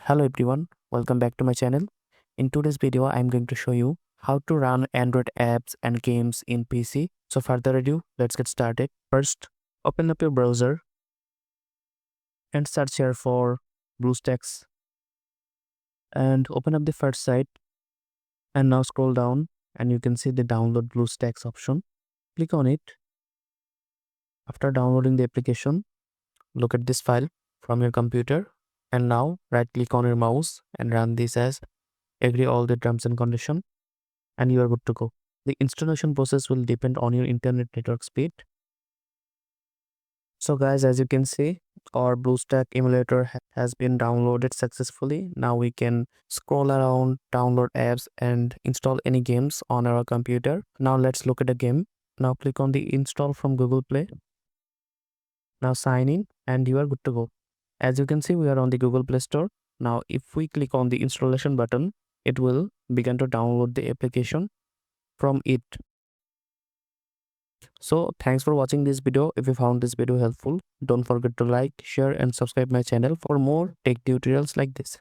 Hello everyone, welcome back to my channel. In today's video, I'm going to show you how to run Android apps and games in PC. So further ado, let's get started. First, open up your browser and search here for BlueStacks and open up the first site and now scroll down and you can see the download BlueStacks option. Click on it. After downloading the application, look at this file from your computer and now right click on your mouse and run this as agree all the terms and conditions and you are good to go. The installation process will depend on your internet network speed. So guys, as you can see, our BlueStack emulator has been downloaded successfully. Now we can scroll around, download apps and install any games on our computer. Now let's look at a game. Now click on the install from Google Play. Now sign in and you are good to go. As you can see, we are on the Google Play Store. Now if we click on the installation button, it will begin to download the application from it. So thanks for watching this video. If you found this video helpful, don't forget to like, share and subscribe my channel for more tech tutorials like this.